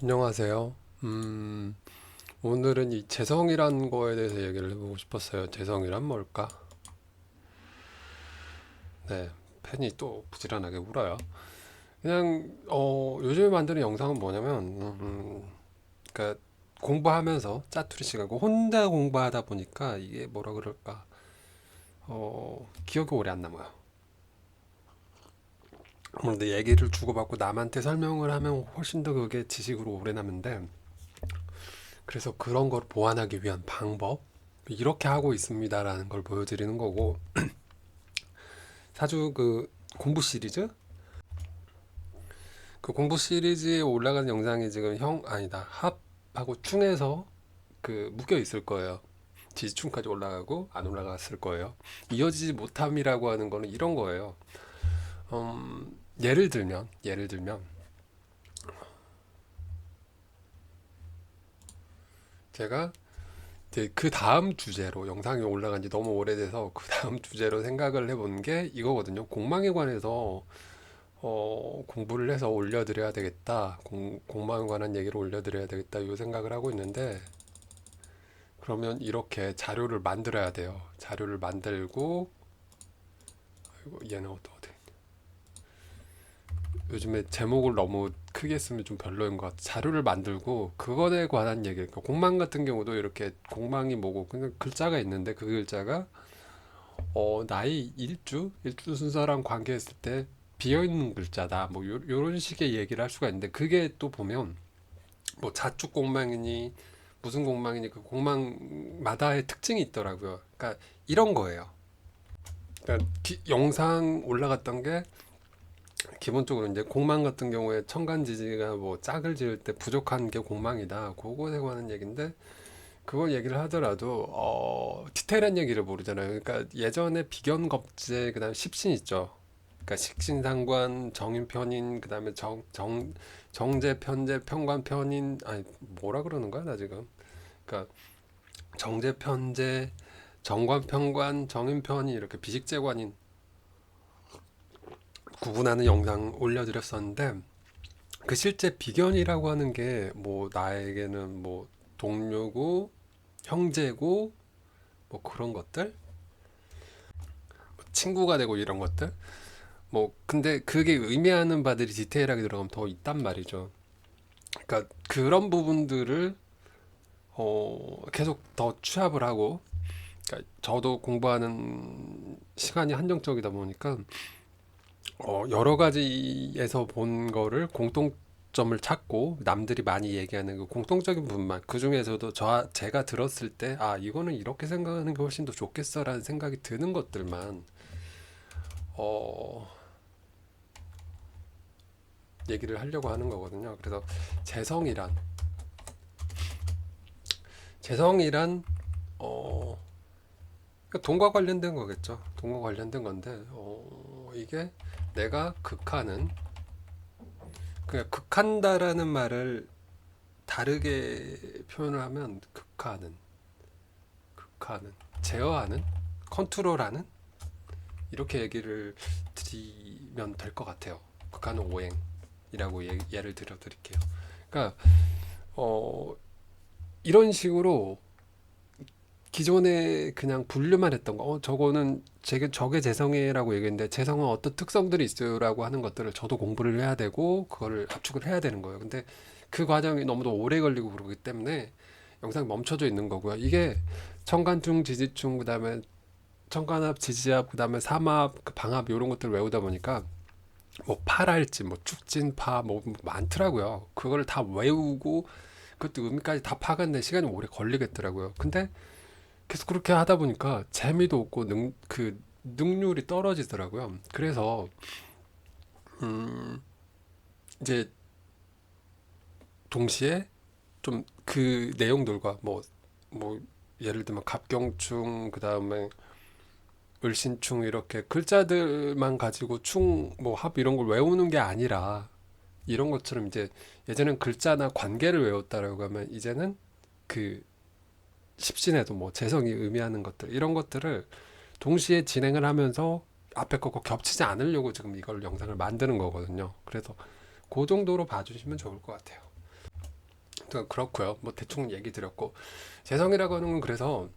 안녕하세요. 오늘은 이 재성이란 거에 대해서 얘기를 해보고 싶었어요. 재성이란 뭘까? 네, 팬이 또 부지런하게 울어요. 그냥 요즘에 만드는 영상은 뭐냐면, 그러니까 공부하면서 짜투리 시간고 혼자 공부하다 보니까 이게 뭐라 그럴까? 기억이 오래 안 남아요. 그런데 얘기를 주고받고 남한테 설명을 하면 훨씬 더 그게 지식으로 오래 남는데, 그래서 그런 걸 보완하기 위한 방법 이렇게 하고 있습니다라는 걸 보여드리는 거고, 사주 그 공부 시리즈, 그 공부 시리즈에 올라가는 영상이 지금 형 아니다 합하고 충에서 그 묶여 있을 거예요. 지지충까지 올라가고 안 올라갔을 거예요. 이어지지 못함이라고 하는 거는 이런 거예요. 예를 들면 제가 이제 그 다음 주제로 영상이 올라간 지 너무 오래돼서 그 다음 주제로 생각을 해본 게 이거거든요. 공망에 관해서 공부를 해서 올려드려야 되겠다. 공망에 관한 얘기를 올려드려야 되겠다. 이 생각을 하고 있는데, 그러면 이렇게 자료를 만들어야 돼요. 자료를 만들고, 아이고, 얘는 어디. 요즘에 제목을 너무 크게 쓰면 좀 별로인 것 같아. 자료를 만들고, 그거에 관한 얘기. 그러니까 공망 같은 경우도 이렇게 공망이 뭐고, 그냥 글자가 있는데, 그 글자가, 나의 일주 순서랑 관계했을 때, 비어있는 글자다. 뭐, 요런 식의 얘기를 할 수가 있는데, 그게 또 보면, 뭐 자축 공망이니 무슨 공망이니 그 공망마다의 특징이 있더라고요. 그러니까 이런 거예요. 그러니까 영상 올라갔던 게 기본적으로 이제 공망 같은 경우에 천간지지가 뭐 짝을 지을 때 부족한 게 공망이다. 그거에 관한 얘기인데 그거 얘기를 하더라도 디테일한 얘기를 모르잖아요. 그러니까 예전에 비견겁제 그다음에 십신 있죠. 그러니까 식신상관, 정인편인, 그다음에 정제, 편제, 편관, 편인, 아니 뭐라 그러는 거야 나 지금. 그러니까 정제, 편제, 정관, 편관, 정인편이 이렇게 비식재관인 구분하는 영상 올려드렸었는데 그 실제 비견이라고 하는 게 뭐 나에게는 뭐 동료고 형제고 뭐 그런 것들, 친구가 되고 이런 것들. 뭐 근데 그게 의미하는 바들이 디테일하게 들어가면 더 있단 말이죠. 그러니까 그런 부분들을 계속 더 취합을 하고, 그러니까 저도 공부하는 시간이 한정적이다 보니까 여러 가지에서 본 거를 공통점을 찾고 남들이 많이 얘기하는 그 공통적인 부분만, 그 중에서도 제가 들었을 때 아 이거는 이렇게 생각하는 게 훨씬 더 좋겠어라는 생각이 드는 것들만 어, 얘기를 하려고 하는 거거든요. 그래서 재성이란 재성이란 어, 그러니까 돈과 관련된 거겠죠. 돈과 관련된 건데 이게 내가 극하는, 그냥 극한다라는 말을 다르게 표현을 하면 극하는, 제어하는, 컨트롤하는, 이렇게 얘기를 드리면 될 것 같아요. 극하는 오행이라고 예를 들어 드릴게요. 그러니까 어, 이런 식으로 기존에 그냥 분류만 했던 거, 저거는 저게 재성애라고 얘기했는데 재성은 어떤 특성들이 있어요라고 하는 것들을 저도 공부를 해야 되고 그거를 압축을 해야 되는 거예요. 근데 그 과정이 너무도 오래 걸리고 그러기 때문에 영상이 멈춰져 있는 거고요. 이게 청간충, 지지충, 그다음에 청간합, 지지합, 그다음에 삼합, 그 방합 이런 것들을 외우다 보니까 뭐 파랄지, 뭐 축진파, 뭐 많더라고요. 그거를 다 외우고 그것도 의미까지 다 파악하는데 시간이 오래 걸리겠더라고요. 근데 계속 그렇게 하다 보니까 재미도 없고 그 능률이 떨어지더라고요. 그래서 음, 이제 동시에 좀 그 내용들과 뭐 예를 들면 갑경충, 그다음에 을신충, 이렇게 글자들만 가지고 충 뭐 합 이런 걸 외우는 게 아니라 이런 것처럼 이제 예전엔 글자나 관계를 외웠다라고 하면 이제는 그 십신에도 뭐 재성이 의미하는 것들, 이런 것들을 동시에 진행을 하면서 앞에 거고 겹치지 않으려고 지금 이걸 영상을 만드는 거거든요. 그래서 그 정도로 봐주시면 좋을 것 같아요. 그렇고요. 뭐 대충 얘기 드렸고 재성이라고 하는 건 그래서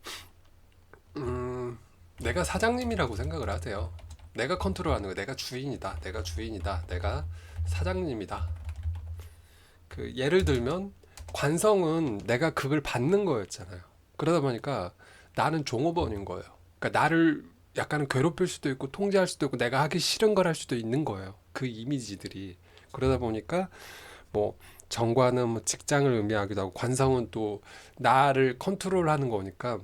내가 사장님이라고 생각을 하세요. 내가 컨트롤하는 거, 내가 주인이다, 내가 주인이다, 내가 사장님이다. 그 예를 들면 관성은 내가 그걸 받는 거였잖아요. 그러다 보니까 나는 종업원인 거예요. 그러니까 나를 약간은 괴롭힐 수도 있고 통제할 수도 있고 내가 하기 싫은 걸 할 수도 있는 거예요. 그 이미지들이. 그러다 보니까 뭐 정관은 뭐 직장을 의미하기도 하고 관성은 또 나를 컨트롤하는 거니까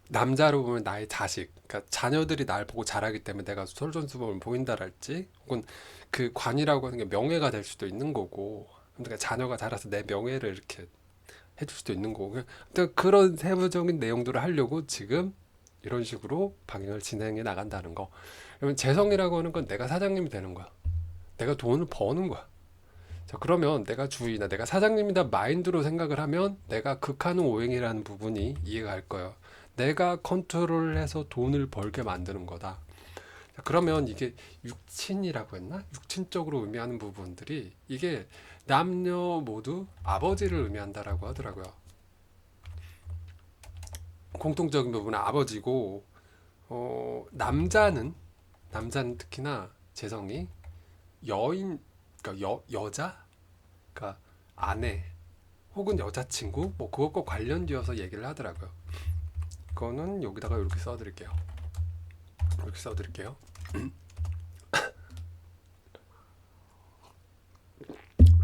남자로 보면 나의 자식, 그러니까 자녀들이 날 보고 자라기 때문에 내가 솔선수범을 보인다랄지, 혹은 그 관이라고 하는 게 명예가 될 수도 있는 거고, 그러니까 자녀가 자라서 내 명예를 이렇게 해줄 수도 있는 거고, 그러니까 그런 세부적인 내용들을 하려고 지금 이런 식으로 방향을 진행해 나간다는 거. 그러면 재성이라고 하는 건 내가 사장님이 되는 거야. 내가 돈을 버는 거야. 자, 그러면 내가 주인이나 내가 사장님이다 마인드로 생각을 하면 내가 극한의 오행이라는 부분이 이해가 갈 거예요. 내가 컨트롤해서 돈을 벌게 만드는 거다. 자, 그러면 이게 육친이라고 했나? 육친적으로 의미하는 부분들이 이게 남녀 모두 아버지를 의미한다라고 하더라고요. 공통적인 부분은 아버지고, 남자는 특히나 재성이 여인, 그러니까 여자, 그러니까 아내 혹은 여자친구 뭐 그것과 관련지어서 얘기를 하더라고요. 그거는 여기다가 이렇게 써드릴게요. 이렇게 써드릴게요.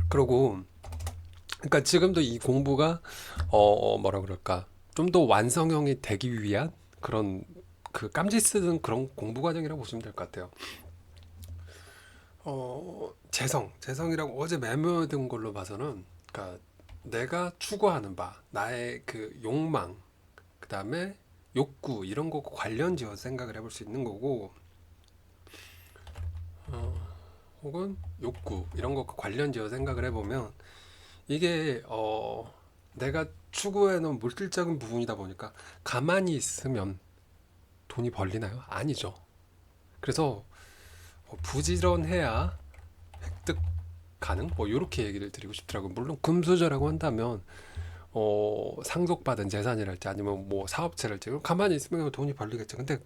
그리고 그러니까 지금도 이 공부가 뭐라 그럴까 좀 더 완성형이 되기 위한 그런 그 깜지 쓰는 그런 공부 과정이라고 보시면 될 것 같아요. 재성이라고 어제 메모된 걸로 봐서는 그러니까 내가 추구하는 바, 나의 그 욕망, 그 다음에 욕구 이런 것과 관련지어서 생각을 해볼 수 있는 거고, 혹은 욕구 이런 것과 관련지어서 생각을 해보면 이게 내가 추구해놓은 물질적인 부분이다 보니까 가만히 있으면 돈이 벌리나요? 아니죠. 그래서 부지런해야 획득 가능? 뭐 이렇게 얘기를 드리고 싶더라고요. 물론 금수저라고 한다면 상속받은 재산이랄지 아니면 뭐 사업체랄지 가만히 있으면 돈이 벌리겠죠. 근데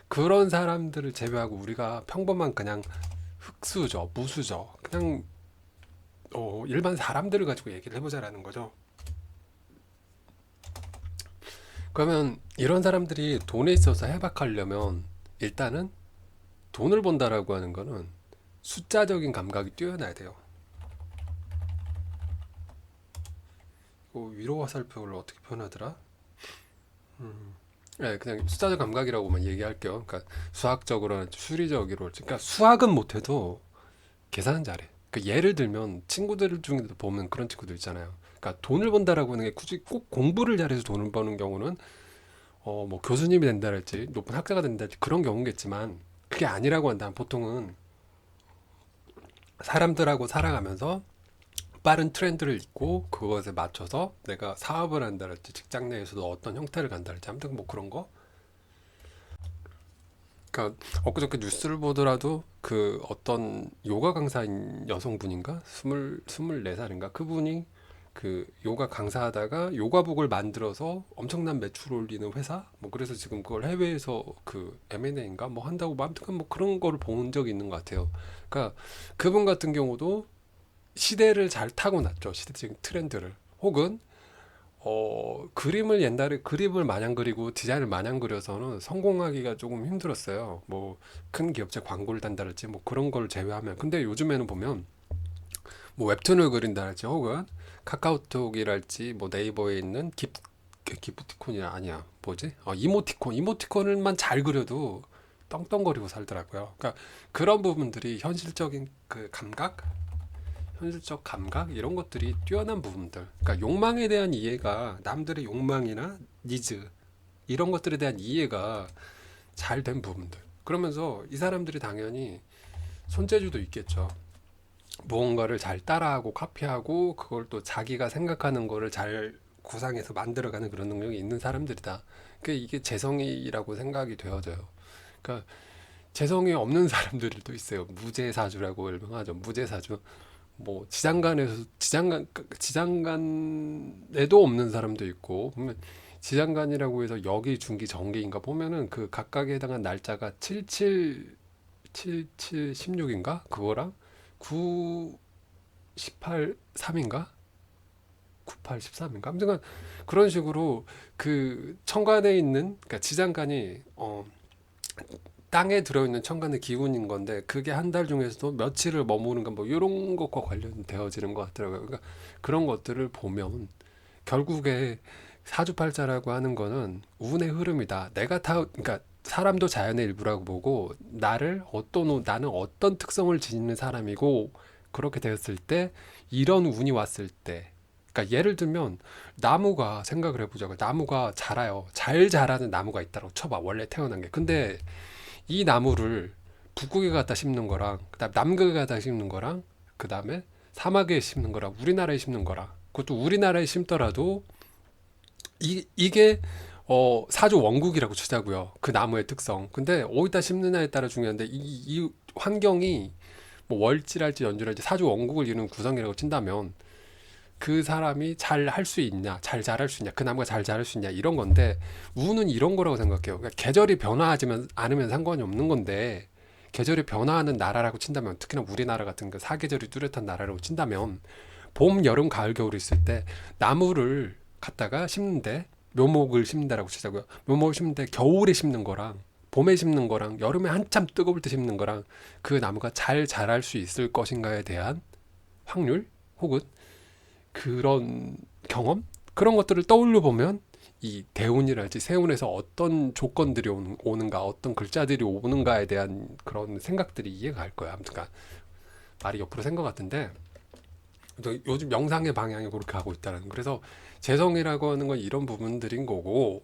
그런 사람들을 제외하고 우리가 평범한 그냥 흙수저, 무수저, 그냥 일반 사람들을 가지고 얘기를 해보자라는 거죠. 그러면 이런 사람들이 돈에 있어서 해박하려면 일단은 돈을 번다라고 하는 거는 숫자적인 감각이 뛰어나야 돼요. 위로 화살표를 어떻게 표현하더라? 네, 그냥 숫자적 감각이라고만 얘기할게요. 그러니까 수학적으로나 수리적으로, 그러니까 수학은 못해도 계산은 잘해. 그 예를 들면 친구들 중에도 보면 그런 친구들 있잖아요. 그러니까 돈을 번다라고 하는 게 굳이 꼭 공부를 잘해서 돈을 버는 경우는 뭐 교수님이 된다랄지 높은 학자가 된다랄지 그런 경우겠지만 그게 아니라고 한다면 보통은 사람들하고 살아가면서 빠른 트렌드를 읽고 그것에 맞춰서 내가 사업을 한다랄지 직장 내에서도 어떤 형태를 간다랄지 아무튼 뭐 그런 거. 그러니까 엊그저께 뉴스를 보더라도 그 어떤 요가 강사인 여성분인가 스물네 살인가 그분이 그 요가 강사하다가 요가복을 만들어서 엄청난 매출 올리는 회사 뭐 그래서 지금 그걸 해외에서 그 M&A인가 뭐 한다고 뭐 아무튼 뭐 그런 거를 본 적이 있는 것 같아요. 그러니까 그분 같은 경우도 시대를 잘 타고났죠. 시대적인 트렌드를. 혹은 그림을 옛날에 그림을 마냥 그리고 디자인을 마냥 그려서는 성공하기가 조금 힘들었어요. 뭐 큰 기업체 광고를 단다랄지 뭐 그런 걸 제외하면. 근데 요즘에는 보면 뭐 웹툰을 그린다랄지 혹은 카카오톡이랄지 뭐 네이버에 있는 기프티콘이 아니야. 뭐지? 이모티콘을만 잘 그려도 떵떵거리고 살더라고요. 그러니까 그런 부분들이 현실적인 그 감각 현실적 감각 이런 것들이 뛰어난 부분들. 그러니까 욕망에 대한 이해가 남들의 욕망이나 니즈 이런 것들에 대한 이해가 잘 된 부분들. 그러면서 이 사람들이 당연히 손재주도 있겠죠. 무언가를 잘 따라하고 카피하고 그걸 또 자기가 생각하는 거를 잘 구상해서 만들어가는 그런 능력이 있는 사람들이다. 그러니까 이게 재성이라고 생각이 되어져요. 그러니까 재성이 없는 사람들도 있어요. 무제사주라고 일명하죠. 무제사주. 뭐 지장간에도 없는 사람도 있고 보면 지장간이라고 해서 여기 중기 정기인가 보면은 그 각각에 해당한 날짜가 77 77 16인가 그거랑 9 18 3인가 98 13인가 아무튼 그런 식으로 그 천간에 있는 그러니까 지장간이 땅에 들어있는 천간의 기운인 건데 그게 한 달 중에서도 며칠을 머무는가 뭐 이런 것과 관련되어지는 것 같더라고요. 그러니까 그런 것들을 보면 결국에 사주팔자라고 하는 거는 운의 흐름이다. 내가 다 그러니까 사람도 자연의 일부라고 보고 나는 어떤 특성을 지니는 사람이고 그렇게 되었을 때 이런 운이 왔을 때 그러니까 예를 들면 나무가 생각을 해보자고 나무가 자라요. 잘 자라는 나무가 있다고 쳐봐. 원래 태어난 게. 근데 이 나무를 북극에 갖다 심는 거랑 그다음 남극에 갖다 심는 거랑 그다음에 사막에 심는 거랑 우리나라에 심는 거랑 그것도 우리나라에 심더라도 이게 사주 원국이라고 치자고요. 그 나무의 특성. 근데 어디다 심느냐에 따라 중요한데 이 환경이 뭐 월지랄지 연주랄지 사주 원국을 이루는 구성이라고 친다면 그 사람이 잘 할 수 있냐, 잘 자랄 수 있냐, 그 나무가 잘 자랄 수 있냐 이런 건데 운은 이런 거라고 생각해요. 그러니까 계절이 변화하지만 않으면 상관이 없는 건데 계절이 변화하는 나라라고 친다면 특히나 우리나라 같은 그 사계절이 뚜렷한 나라라고 친다면 봄, 여름, 가을, 겨울이 있을 때 나무를 갖다가 심는데 묘목을 심는다라고 치자고요. 묘목을 심는데 겨울에 심는 거랑 봄에 심는 거랑 여름에 한참 뜨거울 때 심는 거랑 그 나무가 잘 자랄 수 있을 것인가에 대한 확률 혹은 그런 경험 그런 것들을 떠올려 보면 이 대운이랄지 세운에서 어떤 조건들이 오는가 어떤 글자들이 오는가에 대한 그런 생각들이 이해가 갈 거야. 아무튼 말이 옆으로 센 것 같은데 요즘 영상의 방향이 그렇게 가고 있다는 그래서 재성이라고 하는 건 이런 부분들인 거고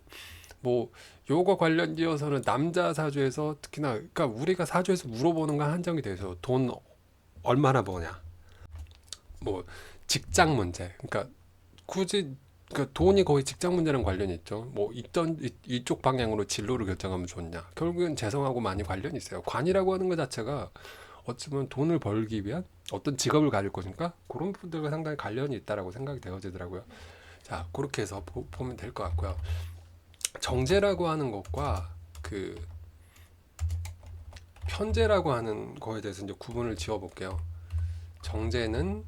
뭐 요거 관련지어서는 남자 사주에서 특히나 그러니까 우리가 사주에서 물어보는 건 한정이 돼서 돈 얼마나 버냐 뭐 직장 문제 그러니까 굳이 그러니까 돈이 거의 직장 문제랑 관련이 있죠. 뭐 이쪽 방향으로 진로를 결정하면 좋냐. 결국엔 재성하고 많이 관련이 있어요. 관이라고 하는 것 자체가 어쩌면 돈을 벌기 위한 어떤 직업을 가질 것인가 그런 부분들과 상당히 관련이 있다라고 생각이 되어지더라고요. 자 그렇게 해서 보면 될 것 같고요. 정제라고 하는 것과 그 편제라고 하는 거에 대해서 이제 구분을 지어 볼게요. 정제는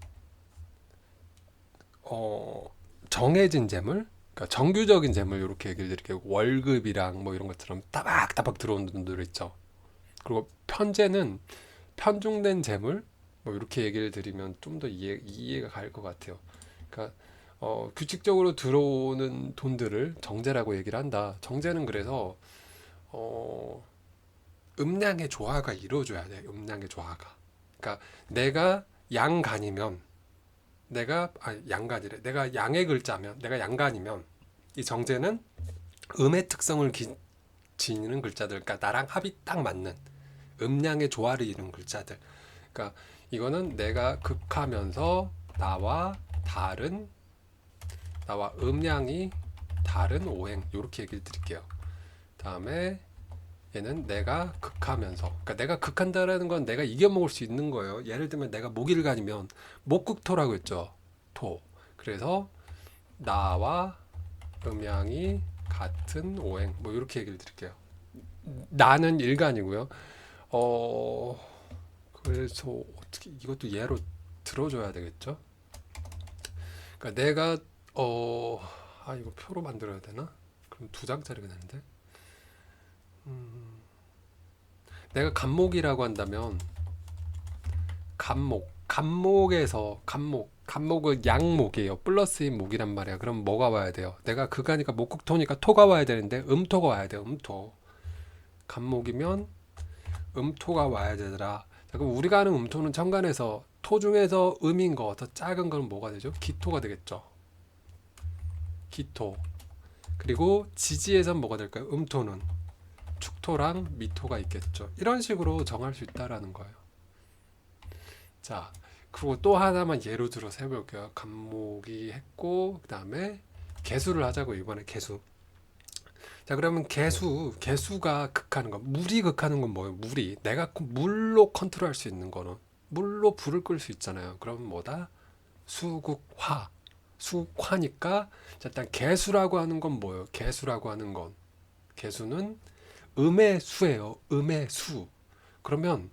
정해진 재물, 그러니까 정규적인 재물 이렇게 얘기를 드릴게요. 월급이랑 뭐 이런 것처럼 따박따박 들어오는 분들 있죠. 그리고 편제는 편중된 재물, 뭐 이렇게 얘기를 드리면 좀 더 이해가 갈 것 같아요. 그러니까 규칙적으로 들어오는 돈들을 정제라고 얘기를 한다. 정제는 그래서 어, 음량의 조화가 이루어져야 돼. 음량의 조화가. 그러니까 내가 양간이면 양간이래. 내가 양의 글자면 내가 양간이면 이 정제는 음의 특성을 지니는 글자들. 그러니까 나랑 합이 딱 맞는 음양의 조화를 이루는 글자들. 그러니까 이거는 내가 극하면서 나와 음양이 다른 오행 이렇게 얘기를 드릴게요. 다음에 얘는 내가 극하면서 그러니까 내가 극한다라는 건 내가 이겨먹을 수 있는 거예요. 예를 들면 내가 모기를 가지면 목극토라고 했죠. 토. 그래서 나와 음양이 같은 오행 뭐 이렇게 얘기를 드릴게요. 나는 일간이고요. 어 그래서 어떻게 이것도 예로 들어줘야 되겠죠? 그러니까 내가 이거 표로 만들어야 되나? 그럼 두 장짜리가 되는데 내가 간목이라고 한다면 간목은 양목이에요. 플러스인 목이란 말이야. 그럼 뭐가 와야 돼요? 내가 그가니까 목국토니까 토가 와야 되는데 음토가 와야 돼요. 음토. 간목이면 음토가 와야 되더라. 자, 그럼 우리가 아는 음토는 천간에서 토 중에서 음인 거 더 작은 건 뭐가 되죠? 기토가 되겠죠. 기토. 그리고 지지에선 뭐가 될까요? 음토는 축토랑 미토가 있겠죠. 이런 식으로 정할 수 있다라는 거예요. 자, 그리고 또 하나만 예로 들어서 해볼게요. 간목이 했고, 그 다음에 개수를 하자고, 이번에 개수. 자, 그러면 개수가 극하는 거. 물이 극하는 건 뭐예요? 물이. 내가 물로 컨트롤 할 수 있는 거는. 물로 불을 끌 수 있잖아요. 그럼 뭐다? 수국화. 수국화니까 자, 일단 개수라고 하는 건 뭐예요? 개수라고 하는 건 개수는 음의 수예요. 음의 수. 그러면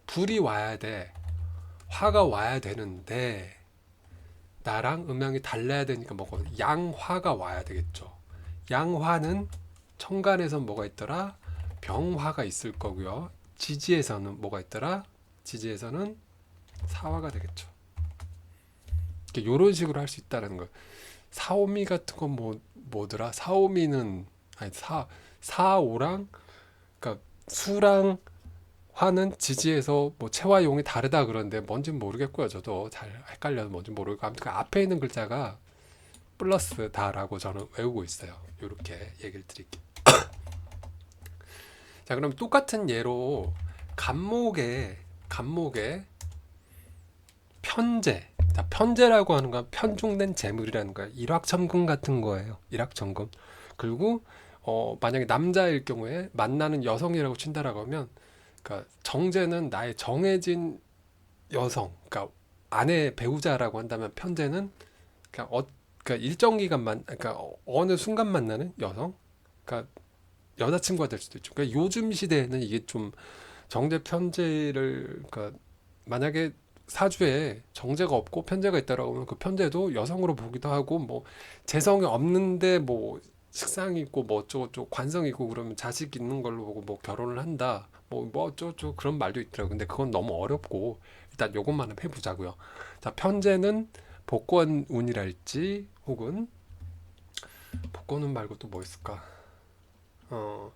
불이 와야 돼. 화가 와야 되는데 나랑 음양이 달라야 되니까 뭐가 양화가 와야 되겠죠. 양화는 천간에서 뭐가 있더라? 병화가 있을 거고요. 지지에서는 뭐가 있더라? 지지에서는 사화가 되겠죠. 이런 식으로 할 수 있다는 거예요. 사오미 같은 건 뭐더라? 사오미는 아니 사오랑 그러니까 수랑 화는 지지에서 뭐 체와 용이 다르다 그러는데 뭔지는 모르겠고요. 저도 잘 헷갈려서 뭔지 모르고 아무튼 그 앞에 있는 글자가 플러스 다라고 저는 외우고 있어요. 이렇게 얘기를 드릴게요. 자, 그럼 똑같은 예로 간목에 편재. 자, 편재라고 하는 건 편중된 재물이라는 거야. 일확천금 같은 거예요. 일확천금. 그리고 만약에 남자일 경우에 만나는 여성이라고 친다라고 하면 그러니까 정제는 나의 정해진 여성, 그러니까 아내 배우자라고 한다면 편제는 그러니까 일정 기간만, 그러니까 어느 순간 만나는 여성, 그러니까 여자친구가 될 수도 있죠. 그러니까 요즘 시대에는 이게 좀 정제 편제를, 그러니까 만약에 사주에 정제가 없고 편제가 있다라고 하면 그 편제도 여성으로 보기도 하고 뭐 재성이 없는데 뭐 식상이 있고 뭐 어쩌고저쩌고 관성이 있고 그러면 자식 있는 걸로 보고 뭐 결혼을 한다 뭐 어쩌고저쩌고 그런 말도 있더라고요. 근데 그건 너무 어렵고 일단 요것만 해보자고요. 자, 편제는 복권 운이랄지 혹은 복권 운 말고 또 뭐 있을까? 어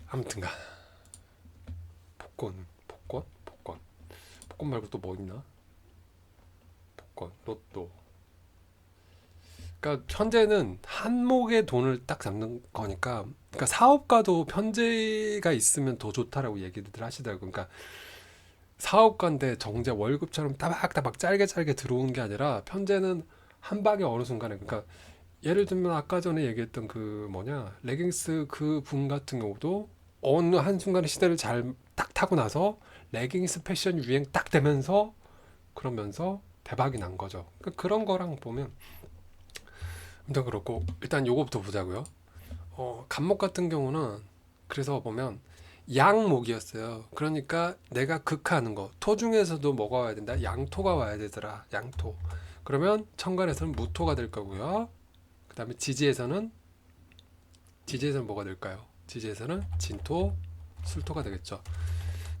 아무튼간 복권 말고 또 뭐 있나? 복권 로또. 그러니까 편제는 한목의 돈을 딱 잡는 거니까 그러니까 사업가도 편제가 있으면 더 좋다라고 얘기들 하시더라고요. 그러니까 사업가인데 정제 월급처럼 따박따박 짧게 들어오는 게 아니라 편제는 한 방에 어느 순간에 그러니까 예를 들면 아까 전에 얘기했던 그 뭐냐 레깅스 그 분 같은 경우도 어느 한순간에 시대를 잘 딱 타고 나서 레깅스 패션 유행 딱 되면서 그러면서 대박이 난 거죠. 그러니까 그런 거랑 보면 일단 그렇고 일단 요거부터 보자고요. 간목 같은 경우는 그래서 보면 양목이었어요. 그러니까 내가 극하는 거, 토 중에서도 뭐가 와야 된다? 양토가 와야 되더라. 양토. 그러면 천간에서는 무토가 될 거고요. 그 다음에 지지에서는 뭐가 될까요? 지지에서는 진토, 술토가 되겠죠.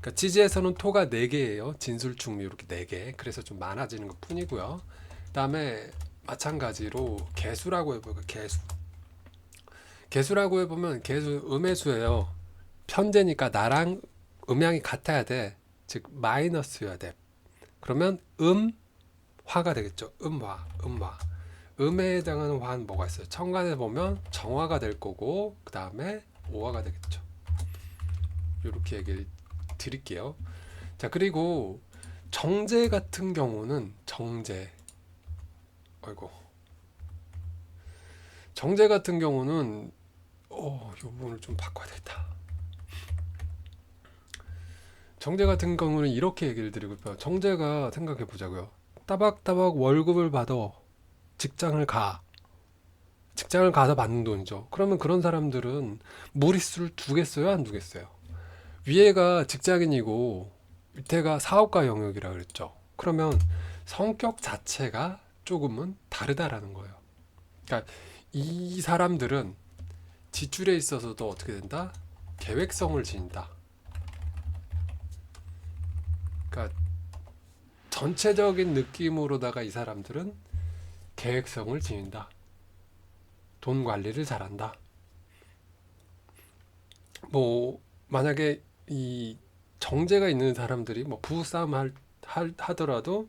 그러니까 지지에서는 토가 4개예요. 진술충미 이렇게 4개. 그래서 좀 많아지는 것 뿐이고요. 그 다음에 마찬가지로 개수라고 해보면 개수라고 해보면 개수 음의 수예요. 편제니까 나랑 음양이 같아야 돼. 즉 마이너스여야 돼. 그러면 화가 되겠죠. 음화. 음에 해당하는 화는 뭐가 있어요? 천간에 보면 정화가 될 거고 그 다음에 오화가 되겠죠. 이렇게 얘기를 드릴게요. 자, 그리고 정제 같은 경우는 아이고 정제 같은 경우는 이 부분을 좀 바꿔야 되겠다. 정제 같은 경우는 이렇게 얘기를 드리고 싶어요. 정제가 생각해 보자고요. 따박따박 월급을 받아 직장을 가. 직장을 가서 받는 돈이죠. 그러면 그런 사람들은 무리수를 두겠어요? 안 두겠어요? 위에가 직장인이고 밑에가 사업가 영역이라 그랬죠. 그러면 성격 자체가 조금은 다르다라는 거예요. 그러니까 이 사람들은 지출에 있어서도 어떻게 된다? 계획성을 지닌다. 그러니까 전체적인 느낌으로다가 이 사람들은 계획성을 지닌다. 돈 관리를 잘한다. 뭐 만약에 이 정제가 있는 사람들이 뭐 부부싸움 하더라도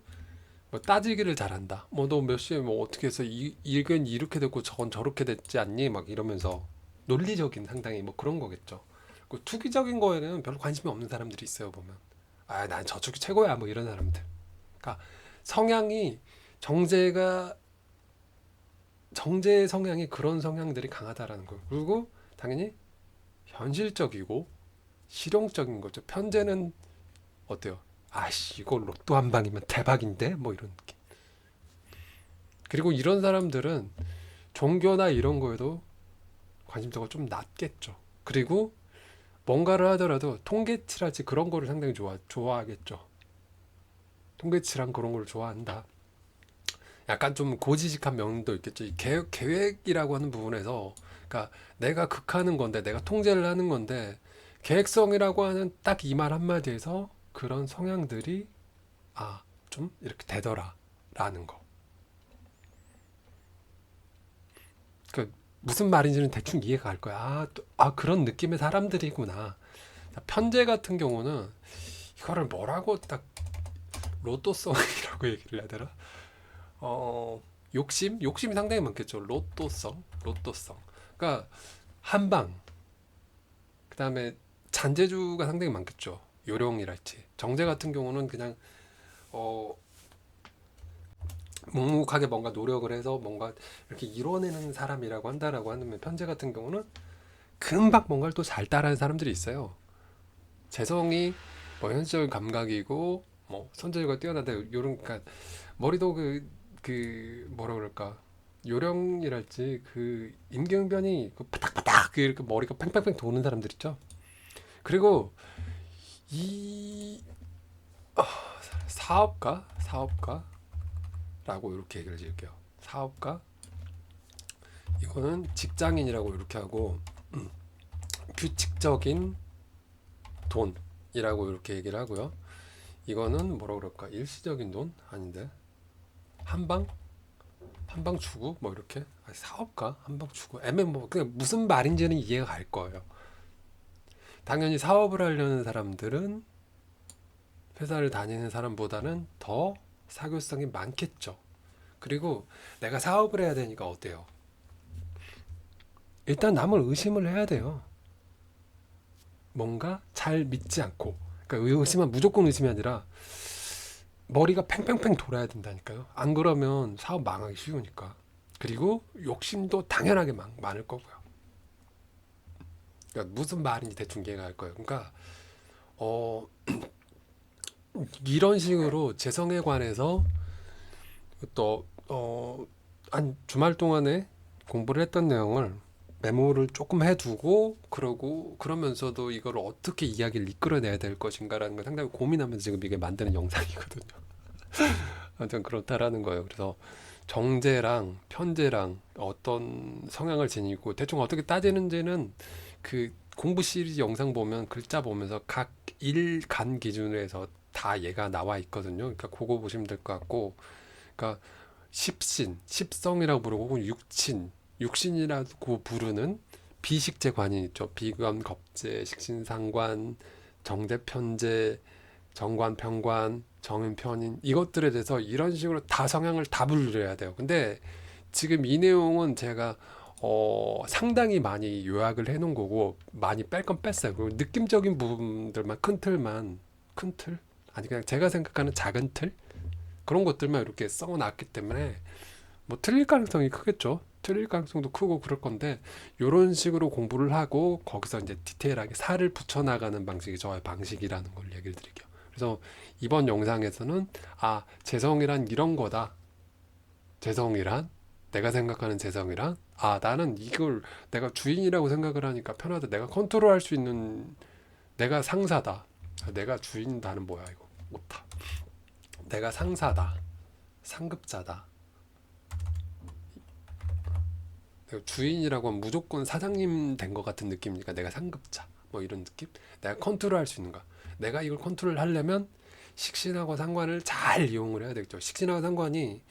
뭐 따지기를 잘한다. 뭐 너 몇 시에 뭐 어떻게 해서 이건 이렇게 됐고 저건 저렇게 됐지 않니? 막 이러면서 논리적인 상당히 뭐 그런 거겠죠. 그 투기적인 거에는 별로 관심이 없는 사람들이 있어요 보면. 난 저축이 최고야 뭐 이런 사람들. 그러니까 성향이 정제가 정제 성향이 그런 성향들이 강하다라는 거예요. 그리고 당연히 현실적이고 실용적인 거죠. 편제는 어때요? 아씨, 이거 로또 한 방이면 대박인데? 뭐 이런 느낌. 그리고 이런 사람들은 종교나 이런 거에도 관심도가 좀 낮겠죠. 그리고 뭔가를 하더라도 통계치라지 그런 거를 상당히 좋아하겠죠. 통계치랑 그런 걸 좋아한다. 약간 좀 고지식한 면도 있겠죠. 이 계획이라고 하는 부분에서, 그러니까 내가 극하는 건데, 내가 통제를 하는 건데, 계획성이라고 하는 딱 이 말 한마디에서 그런 성향들이 좀 이렇게 되더라라는 거. 그 무슨 말인지는 대충 이해가 갈 거야. 그런 느낌의 사람들이구나. 편제 같은 경우는 이거를 뭐라고 딱 로또성이라고 얘기를 해야 되나? 욕심이 상당히 많겠죠. 로또성. 그러니까 한방, 그다음에 잔재주가 상당히 많겠죠. 요령이랄지. 정제 같은 경우는 그냥 어, 묵묵하게 뭔가 노력을 해서 뭔가 이렇게 이뤄내는 사람이라고 한다라고 하면, 편제 같은 경우는 금방 뭔가를 또 잘 따라하는 사람들이 있어요. 재성이 뭐 현실적인 감각이고 뭐 선재주가 뛰어나다 요런, 그러니까 머리도 그 뭐라 그럴까, 요령이랄지 그 임경변이 그 파닥파닥 이렇게 머리가 팽팽팽 도는 사람들 있죠. 그리고 이 사업가라고 이렇게 얘기를 지을게요. 사업가, 이거는 직장인이라고 이렇게 하고, 규칙적인 돈이라고 이렇게 얘기를 하고요. 이거는 뭐라 그럴까, 일시적인 돈 아닌데, 한방 주고 뭐 이렇게, 사업가 한방 주고, 뭐 그냥 무슨 말인지는 이해가 갈 거예요. 당연히 사업을 하려는 사람들은 회사를 다니는 사람보다는 더 사교성이 많겠죠. 그리고 내가 사업을 해야 되니까 어때요? 일단 남을 의심을 해야 돼요. 뭔가 잘 믿지 않고. 그러니까 의심은 무조건 의심이 아니라 머리가 팽팽팽 돌아야 된다니까요. 안 그러면 사업 망하기 쉬우니까. 그리고 욕심도 당연하게 많을 거고요. 그러니까 무슨 말인지 대충 이해가 갈 거예요. 그러니까 어, 이런 식으로 재성에 관해서 또 한 주말 동안에 공부를 했던 내용을 메모를 조금 해두고, 그러면서도 이걸 어떻게 이야기를 이끌어내야 될 것인가라는 걸 상당히 고민하면서 지금 이게 만드는 영상이거든요. 아무튼 그렇다라는 거예요. 그래서 정제랑 편제랑 어떤 성향을 지니고 대충 어떻게 따지는지는 그 공부 시리즈 영상 보면 글자 보면서 각 일간 기준으로 해서 다 얘가 나와 있거든요. 그러니까 그거 보시면 될 것 같고, 그러니까 십성이라고 부르고, 혹은 육신이라고 부르는 비식재 관이 있죠. 비관, 겁재, 식신상관, 정대편재, 정관편관, 정인편인, 이것들에 대해서 이런 식으로 다 성향을 다 분류해야 돼요. 근데 지금 이 내용은 제가 상당히 많이 요약을 해놓은 거고, 많이 뺄 건 뺐어요. 그리고 느낌적인 부분들만, 큰 틀? 아니, 그냥 제가 생각하는 작은 틀? 그런 것들만 이렇게 써놨기 때문에 뭐 틀릴 가능성이 크겠죠. 틀릴 가능성도 크고 그럴 건데, 이런 식으로 공부를 하고 거기서 이제 디테일하게 살을 붙여나가는 방식이 저의 방식이라는 걸 얘기를 드릴게요. 그래서 이번 영상에서는 재성이란 이런 거다. 재성이란, 내가 생각하는 재성이란, 나는 이걸 내가 주인이라고 생각을 하니까 편하다. 내가 컨트롤할 수 있는, 내가 상사다. 내가 주인다는 뭐야 이거. 오타. 내가 상사다. 상급자다. 내가 주인이라고 하면 무조건 사장님 된 것 같은 느낌이니까 내가 상급자. 뭐 이런 느낌? 내가 컨트롤할 수 있는가? 내가 이걸 컨트롤 하려면 식신하고 상관을 잘 이용을 해야 되겠죠. 식신하고 상관이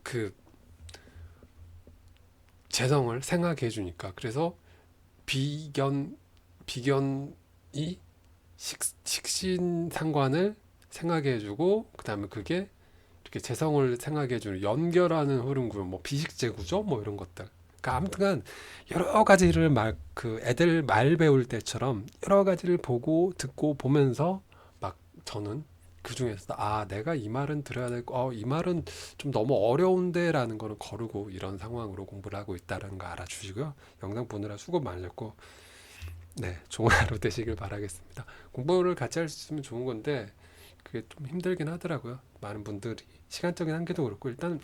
그 재성을 생하게 해주니까. 그래서 비견이 식신 상관을 생하게 해주고, 그 다음에 그게 이렇게 재성을 생하게 해주는 연결하는 흐름 구조, 뭐 비식재 구조, 뭐 이런 것들. 그러니까 아무튼 여러 가지를 애들 말 배울 때처럼 여러 가지를 보고 듣고 보면서 막 저는 그 중에서 내가 이 말은 들어야 되고, 이 말은 좀 너무 어려운데라는 거는 거르고 이런 상황으로 공부를 하고 있다는 거 알아주시고요. 영상 보느라 수고 많으셨고, 네, 좋은 하루 되시길 바라겠습니다. 공부를 같이 할 수 있으면 좋은 건데 그게 좀 힘들긴 하더라고요. 많은 분들이 시간적인 한계도 그렇고 일단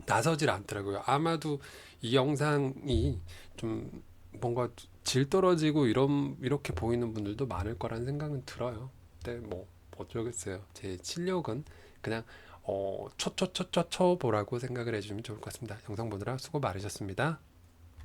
나서질 않더라고요. 아마도 이 영상이 좀 뭔가 질 떨어지고 이렇게 보이는 분들도 많을 거라는 생각은 들어요. 근데 뭐 어쩌겠어요. 제 실력은 그냥 쳐보라고 생각을 해주시면 좋을 것 같습니다. 영상 보느라 수고 많으셨습니다.